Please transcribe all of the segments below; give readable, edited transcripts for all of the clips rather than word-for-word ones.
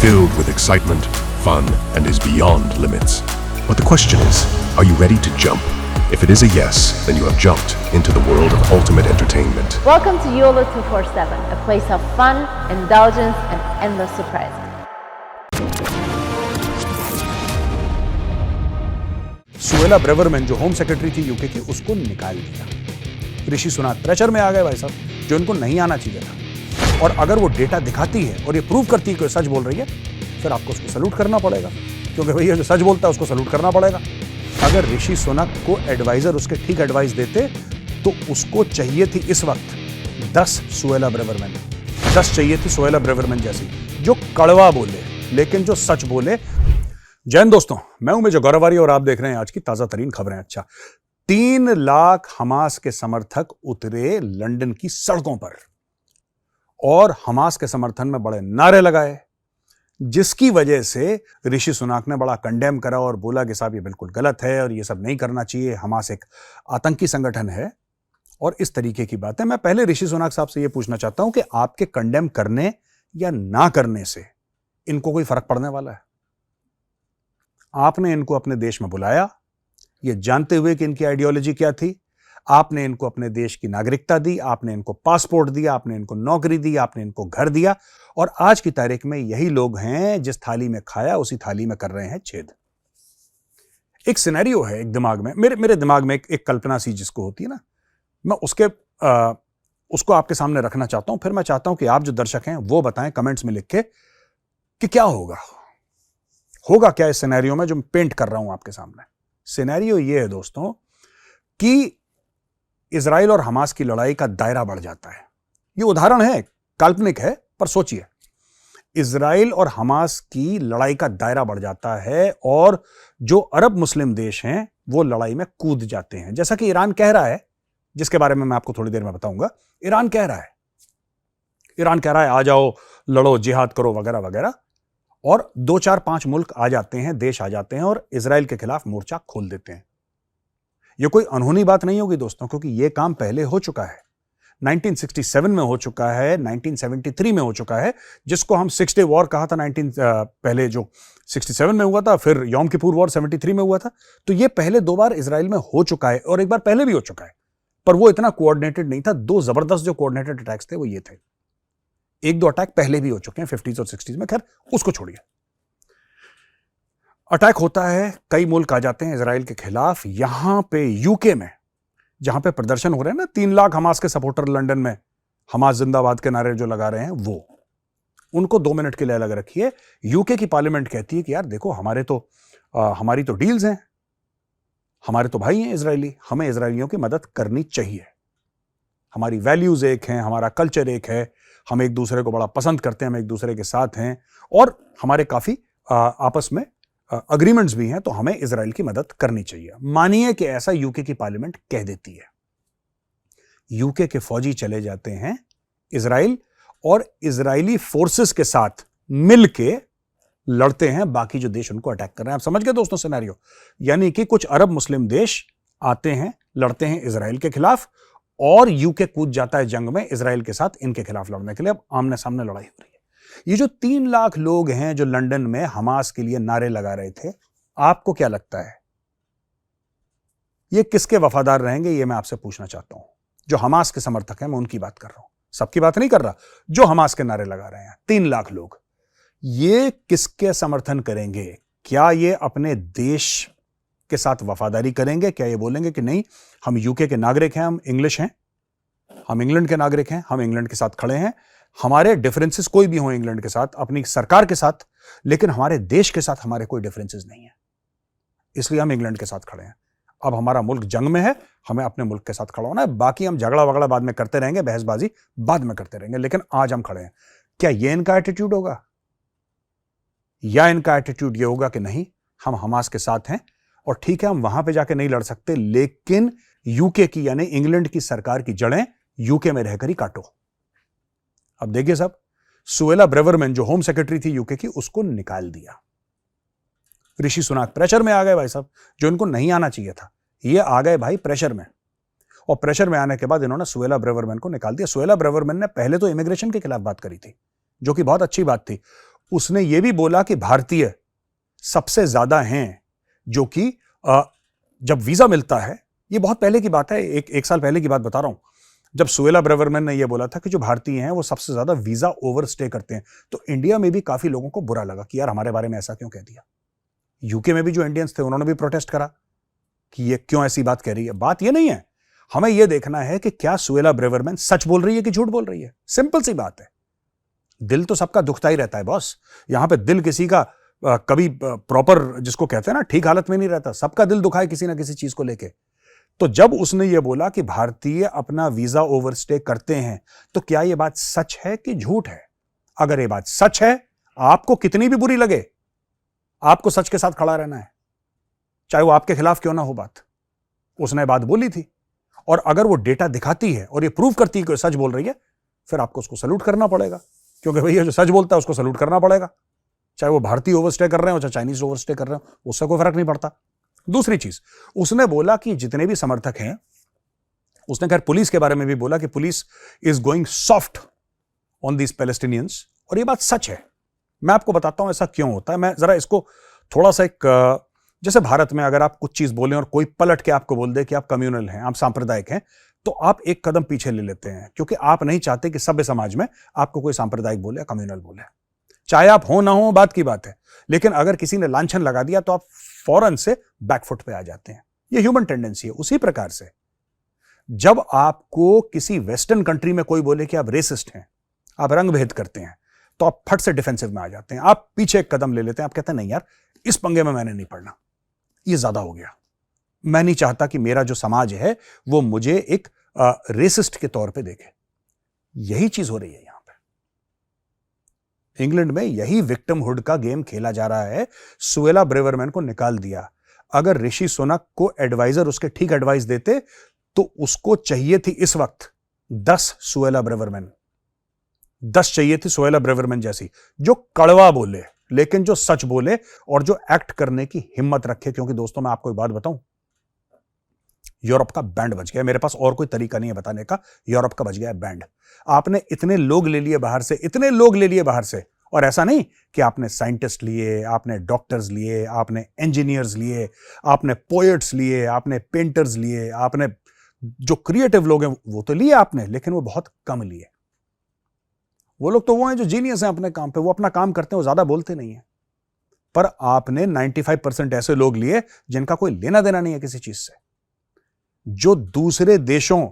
filled with excitement, fun, and is beyond limits. But the question is, are you ready to jump? If it is a yes, then you have jumped into the world of ultimate entertainment. Welcome to YOLO 247, a place of fun, indulgence, and endless surprises. Suella Braverman जो home secretary थी UK की, उसको निकाल दिया। ऋषि Sunak pressure में आ गए भाई साहब, जो इनको नहीं आना चाहिए था। और अगर वो डेटा दिखाती है और ये प्रूव करती है कि सच बोल रही है, फिर आपको उसको सैल्यूट करना पड़ेगा, क्योंकि भैया जो सच बोलता है उसको सैल्यूट करना पड़ेगा। अगर ऋषि सुनक को एडवाइजर उसके ठीक एडवाइस देते तो उसको चाहिए थी इस वक्त 10 सुएला ब्रेवरमैन, 10 चाहिए थी सुएला ब्रेवरमैन जैसी, जो कड़वा बोले लेकिन जो सच बोले। जय हिंद दोस्तों, मैं हूं मेजर गौरवारी और आप देख रहे हैं आज की ताजा तरीन खबरें। अच्छा, 3 लाख हमास के समर्थक उतरे लंदन की सड़कों पर और हमास के समर्थन में बड़े नारे लगाए, जिसकी वजह से ऋषि सुनाक ने बड़ा कंडेम करा और बोला कि साहब ये बिल्कुल गलत है और ये सब नहीं करना चाहिए, हमास एक आतंकी संगठन है और इस तरीके की बातें। मैं पहले ऋषि सुनाक साहब से ये पूछना चाहता हूं कि आपके कंडेम करने या ना करने से इनको कोई फर्क पड़ने वाला है? आपने इनको अपने देश में बुलाया, ये जानते हुए कि इनकी आइडियोलॉजी क्या थी। आपने इनको अपने देश की नागरिकता दी, आपने इनको पासपोर्ट दिया, आपने इनको नौकरी दी, आपने इनको घर दिया, और आज की तारीख में यही लोग हैं जिस थाली में खाया उसी थाली में कर रहे हैं छेद। एक सिनेरियो है एक दिमाग में, मेरे दिमाग में एक कल्पना सी जिसको होती है ना, मैं उसको आपके सामने रखना चाहता हूं। फिर मैं चाहता हूं कि आप जो दर्शक हैं वो बताएं कमेंट्स में लिख के कि क्या होगा क्या इस सिनेरियो में जो मैं पेंट कर रहा हूं आपके सामने। सिनेरियो ये है दोस्तों कि इजराइल और हमास की लड़ाई का दायरा बढ़ जाता है। ये उदाहरण है, काल्पनिक है, पर सोचिए, इजराइल और हमास की लड़ाई का दायरा बढ़ जाता है और जो अरब मुस्लिम देश हैं वो लड़ाई में कूद जाते हैं, जैसा कि ईरान कह रहा है, जिसके बारे में मैं आपको थोड़ी देर में बताऊंगा। ईरान कह रहा है आ जाओ, लड़ो, जिहाद करो, वगैरह वगैरह, और 2, 4, 5 मुल्क आ जाते हैं, देश आ जाते हैं और इजराइल के खिलाफ मोर्चा खोल देते हैं। यह कोई अनहोनी बात नहीं होगी दोस्तों, क्योंकि यह काम पहले हो चुका है। 1967 में हो चुका है, 1973 में हो चुका है, जिसको हम 6 डे वॉर कहा था। पहले जो 67 में हुआ था, फिर यौम किपुर वॉर 73 में हुआ था। तो यह पहले 2 बार इजराइल में हो चुका है और एक बार पहले भी हो चुका है, पर वो इतना कोऑर्डिनेटेड नहीं था। 2 जबरदस्त जो कोऑर्डिनेटेड अटैक्स थे वो ये थे। 1-2 अटैक पहले भी हो चुके हैं 50s और 60s में, खैर उसको छोड़िए। अटैक होता है, कई मुल्क आ जाते हैं इजराइल के खिलाफ। यहां पे यूके में जहां पे प्रदर्शन हो रहे हैं ना, 3 लाख हमास के सपोर्टर लंदन में हमास जिंदाबाद के नारे जो लगा रहे हैं, वो उनको 2 मिनट के लिए अलग रखिए। यूके की पार्लियामेंट कहती है कि यार देखो, हमारी तो डील्स हैं, हमारे तो भाई हैं इजरायली, हमें इजरायलियों की मदद करनी चाहिए। हमारी वैल्यूज एक हैं, हमारा कल्चर एक है, हम एक दूसरे को बड़ा पसंद करते हैं, हम एक दूसरे के साथ हैं और हमारे काफी आपस में अग्रीमेंट्स भी हैं, तो हमें इजराइल की मदद करनी चाहिए। मानिए कि ऐसा यूके की पार्लियामेंट कह देती है। यूके के फौजी चले जाते हैं इजराइल और इजरायली फोर्सेस के साथ मिलके लड़ते हैं बाकी जो देश उनको अटैक कर रहे हैं। आप समझ गए दोस्तों सिनेरियो? यानी कि कुछ अरब मुस्लिम देश आते हैं, लड़ते हैं इजराइल के खिलाफ और यूके कूद जाता है जंग में इजराइल के साथ इनके खिलाफ लड़ने के लिए। अब आमने सामने लड़ाई हो रही है। ये जो 3 लाख लोग हैं जो लंदन में हमास के लिए नारे लगा रहे थे, आपको क्या लगता है ये किसके वफादार रहेंगे? ये मैं आपसे पूछना चाहता हूं। जो हमास के समर्थक हैं, मैं उनकी बात कर रहा हूं, सबकी बात नहीं कर रहा। जो हमास के नारे लगा रहे हैं 3 लाख लोग, ये किसके समर्थन करेंगे? क्या ये अपने देश के साथ वफादारी करेंगे? क्या ये बोलेंगे कि नहीं, हम यूके के नागरिक हैं, हम इंग्लिश हैं, हम इंग्लैंड के नागरिक हैं, हम इंग्लैंड के साथ खड़े हैं, हमारे डिफरेंसेस कोई भी हो इंग्लैंड के साथ, अपनी सरकार के साथ, लेकिन हमारे देश के साथ हमारे कोई डिफरेंसेस नहीं है, इसलिए हम इंग्लैंड के साथ खड़े हैं। अब हमारा मुल्क जंग में है, हमें अपने मुल्क के साथ खड़ा होना है, बाकी हम झगड़ा वगड़ा बाद में करते रहेंगे, बहसबाजी बाद में करते रहेंगे, लेकिन आज हम खड़े हैं। क्या ये इनका एटीट्यूड होगा? या इनका एटीट्यूड ये होगा कि नहीं, हम हमास के साथ हैं और ठीक है, हम वहां पे जाके नहीं लड़ सकते, लेकिन यूके की यानी इंग्लैंड की सरकार की जड़ें यूके में रहकर ही काटो। अब देखिए साहब, सुएला ब्रेवरमैन जो होम सेक्रेटरी थी यूके की, उसको निकाल दिया। ऋषि सुनाक प्रेशर में आ गए भाई साहब, जो इनको नहीं आना चाहिए था, ये आ गए भाई प्रेशर में। और प्रेशर में आने के बाद इन्होंने सुएला ब्रेवरमैन को निकाल दिया। सुएला ब्रेवरमैन ने पहले तो इमिग्रेशन के खिलाफ बात करी थी, जो कि बहुत अच्छी बात थी। उसने ये भी बोला कि भारतीय सबसे ज्यादा हैं जो कि जब वीजा मिलता है, ये बहुत पहले की बात है, एक साल पहले की बात बता रहा हूं, जब सुएला ब्रेवरमैन ने यह बोला था कि जो भारतीय हैं वो सबसे ज्यादा वीजा ओवरस्टे करते हैं, तो इंडिया में भी काफी लोगों को बुरा लगा कि यार हमारे बारे में ऐसा क्यों कह दिया। यूके में भी जो इंडियंस थे उन्होंने भी प्रोटेस्ट करा कि ये क्यों ऐसी बात कह रही है। बात ये नहीं है, हमें यह देखना है कि क्या सुएला ब्रेवरमैन सच बोल रही है कि झूठ बोल रही है। सिंपल सी बात है। दिल तो सबका दुखता ही रहता है बॉस, यहां पे दिल किसी का कभी प्रॉपर जिसको कहते हैं ना ठीक हालत में नहीं रहता, सबका दिल दुखा है किसी ना किसी चीज को लेके। तो जब उसने ये बोला कि भारतीय अपना वीजा ओवरस्टे करते हैं, तो क्या यह बात सच है कि झूठ है? अगर यह बात सच है, आपको कितनी भी बुरी लगे, आपको सच के साथ खड़ा रहना है, चाहे वो आपके खिलाफ क्यों ना हो बात। उसने बात बोली थी, और अगर वो डेटा दिखाती है और ये प्रूव करती है कि सच बोल रही है, फिर आपको उसको सैल्यूट करना पड़ेगा, क्योंकि भैया जो सच बोलता है उसको सैल्यूट करना पड़ेगा, चाहे वो भारतीय ओवरस्टे कर रहे हो चाहे चाइनीज ओवरस्टे कर रहे हो, उससे कोई फर्क नहीं पड़ता। दूसरी चीज, उसने बोला कि जितने भी समर्थक हैं, उसने खैर पुलिस के बारे में भी बोला कि police is going soft on these Palestinians, और ये बात सच है। मैं आपको बताता हूं ऐसा क्यों होता है। मैं जरा इसको थोड़ा सा जैसे भारत में अगर आप कुछ चीज बोलें और कोई पलट के आपको बोल दे कि आप कम्युनल हैं, आप सांप्रदायिक हैं, तो आप एक कदम पीछे ले लेते हैं, क्योंकि आप नहीं चाहते कि सभ्य समाज में आपको कोई सांप्रदायिक बोले, कम्युनल बोले। चाहे आप हो ना हो बात की बात है, लेकिन अगर किसी ने लांछन लगा दिया तो आप फौरन से बैकफुट पे आ जाते हैं। ये ह्यूमन टेंडेंसी है। उसी प्रकार से जब आपको किसी वेस्टर्न कंट्री में कोई बोले कि आप रेसिस्ट हैं, आप रंग भेद करते हैं, तो आप फट से डिफेंसिव में आ जाते हैं, आप पीछे एक कदम ले लेते हैं, आप कहते हैं नहीं यार, इस पंगे में मैंने नहीं पड़ना, ये ज्यादा हो गया, मैं नहीं चाहता कि मेरा जो समाज है वो मुझे एक रेसिस्ट के तौर पे देखे। यही चीज हो रही है यहां पे इंग्लैंड में, यही विक्टिमहुड का गेम खेला जा रहा है। सुएला ब्रेवरमैन को निकाल दिया। अगर ऋषि सुनक को एडवाइजर उसके ठीक एडवाइस देते तो उसको चाहिए थी इस वक्त 10 सुएला ब्रेवरमैन, 10 चाहिए थी सुएला ब्रेवरमैन जैसी, जो कड़वा बोले लेकिन जो सच बोले और जो एक्ट करने की हिम्मत रखे। क्योंकि दोस्तों मैं आपको एक बात बताऊं, यूरोप का बैंड बज गया। मेरे पास और कोई तरीका नहीं है बताने का, यूरोप का बज गया बैंड। आपने इतने लोग ले लिए बाहर से, इतने लोग ले लिए बाहर से, और ऐसा नहीं कि आपने साइंटिस्ट लिए, आपने डॉक्टर्स लिए, आपने इंजीनियर्स लिए, आपने पोएट्स लिए, आपने पेंटर्स लिए, आपने जो क्रिएटिव लोग हैं वो तो लिए आपने, लेकिन वो बहुत कम लिए। वो लोग तो वो हैं जो जीनियस हैं अपने काम पे, वो अपना काम करते हैं, वो ज्यादा बोलते नहीं है। पर आपने 95% ऐसे लोग लिए जिनका कोई लेना देना नहीं है किसी चीज से, जो दूसरे देशों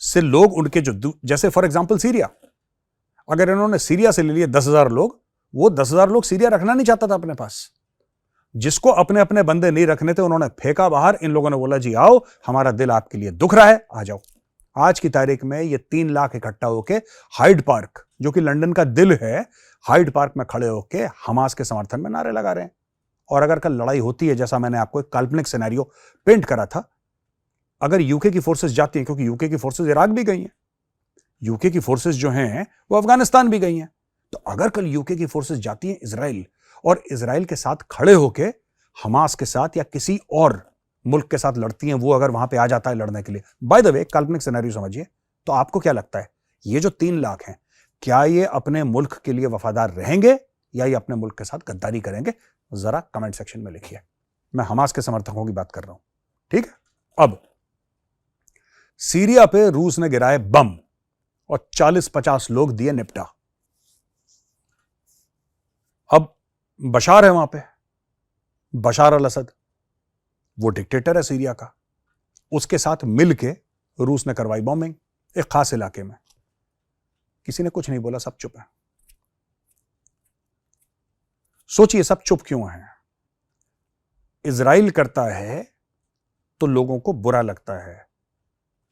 से लोग उनके जो जैसे फॉर एग्जांपल सीरिया, अगर इन्होंने सीरिया से ले लिए 10,000 लोग, वो 10,000 लोग सीरिया रखना नहीं चाहता था अपने पास। जिसको अपने अपने बंदे नहीं रखने थे उन्होंने फेंका बाहर। इन लोगों ने बोला जी आओ, हमारा दिल आपके लिए दुख रहा है, आ जाओ। आज की तारीख में ये 3 लाख इकट्ठा होके हाइड पार्क, जो कि लंदन का दिल है, हाइड पार्क में खड़े होके हमास के समर्थन में नारे लगा रहे हैं। और अगर कल लड़ाई होती है, जैसा मैंने आपको एक काल्पनिक सिनेरियो पेंट करा था, अगर यूके की फोर्सेस जाती हैं, क्योंकि यूके की फोर्सेस इराक भी गई हैं, यूके की फोर्सेस जो हैं वो अफगानिस्तान भी गई हैं, तो अगर कल यूके की फोर्सेस जाती हैं इजराइल, और इजराइल के साथ खड़े होके हमास के साथ या किसी और मुल्क के साथ लड़ती हैं, वो अगर वहां पे आ जाता है लड़ने के लिए, बाय द वे काल्पनिक सिनेरियो समझिए, तो आपको क्या लगता है ये जो 3 लाख हैं, क्या ये अपने मुल्क के लिए वफादार रहेंगे या ये अपने मुल्क के साथ गद्दारी करेंगे? जरा कमेंट सेक्शन में लिखिए। मैं हमास के समर्थकों की बात कर रहा हूं, ठीक है। अब सीरिया पे रूस ने गिराए बम और 40-50 लोग दिए निपटा। अब बशार है वहां पे, बशार अल असद, वो डिक्टेटर है सीरिया का, उसके साथ मिलके रूस ने करवाई बॉम्बिंग एक खास इलाके में। किसी ने कुछ नहीं बोला, सब चुप है। सोचिए सब चुप क्यों है? इजराइल करता है तो लोगों को बुरा लगता है,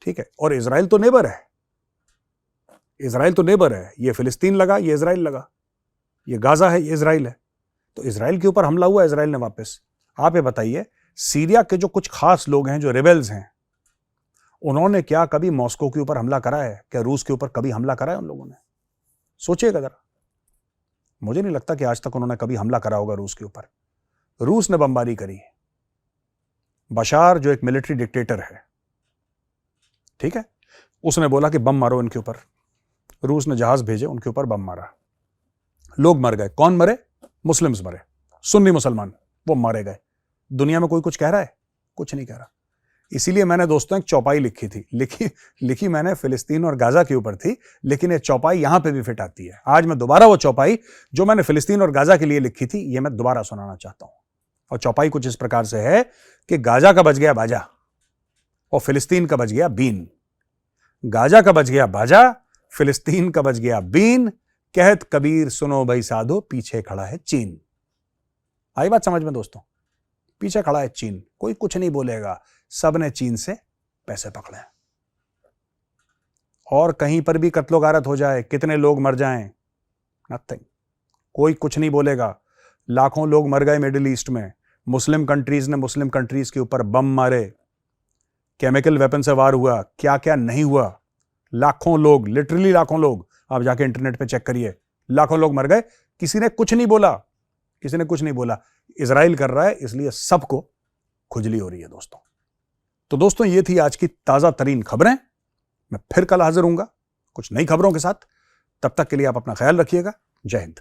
ठीक है। और इजराइल तो नेबर है, इजराइल तो नेबर है। ये फिलिस्तीन लगा, ये इजराइल लगा, ये गाजा है, ये इजराइल है। तो इजराइल के ऊपर हमला हुआ, इजराइल ने वापस। आप ये बताइए, सीरिया के जो कुछ खास लोग हैं, जो रिबेल्स हैं, उन्होंने क्या कभी मॉस्को के ऊपर हमला करा है? क्या रूस के ऊपर कभी हमला करा है उन लोगों ने? सोचिएगा जरा। मुझे नहीं लगता कि आज तक उन्होंने कभी हमला करा होगा रूस के ऊपर। रूस ने बमबारी करी। बशार जो एक मिलिट्री डिक्टेटर है, ठीक है, उसने बोला कि बम मारो इनके ऊपर। रूस ने जहाज भेजे, उनके ऊपर बम मारा। लोग मर गए। कौन मरे? मुस्लिम्स मरे, सुन्नी मुसलमान, वो मारे गए। दुनिया में कोई कुछ कह रहा है? कुछ नहीं कह रहा। इसीलिए मैंने दोस्तों एक चौपाई लिखी थी, लिखी मैंने फिलिस्तीन और गाजा के ऊपर थी, लेकिन ये चौपाई यहां पे भी फिट आती है। आज मैं दोबारा वो चौपाई जो मैंने फिलिस्तीन और गाजा के लिए लिखी थी, ये मैं दोबारा सुनाना चाहता हूं। और चौपाई कुछ इस प्रकार से है कि गाजा का बच गया बाजा और फिलिस्तीन का बच गया बीन। गाजा का बच गया बाजा, फिलिस्तीन का बच गया बीन। कहत कबीर सुनो भाई साधो, पीछे खड़ा है चीन। आई बात समझ में दोस्तों? पीछे खड़ा है चीन, कोई कुछ नहीं बोलेगा, सबने चीन से पैसे पकड़े हैं। और कहीं पर भी कत्लो गारत हो जाए, कितने लोग मर जाएं, नथिंग, कोई कुछ नहीं बोलेगा। लाखों लोग मर गए मिडिल ईस्ट में, मुस्लिम कंट्रीज ने मुस्लिम कंट्रीज के ऊपर बम मारे, केमिकल वेपन से वार हुआ, क्या क्या नहीं हुआ। लाखों लोग, लिटरली लाखों लोग, आप जाके इंटरनेट पे चेक करिए, लाखों लोग मर गए, किसी ने कुछ नहीं बोला, किसी ने कुछ नहीं बोला। इजराइल कर रहा है, इसलिए सबको खुजली हो रही है दोस्तों। तो दोस्तों ये थी आज की ताजा तरीन खबरें। मैं फिर कल हाजिर हूंगा कुछ नई खबरों के साथ। तब तक के लिए आप अपना ख्याल रखिएगा। जय हिंद।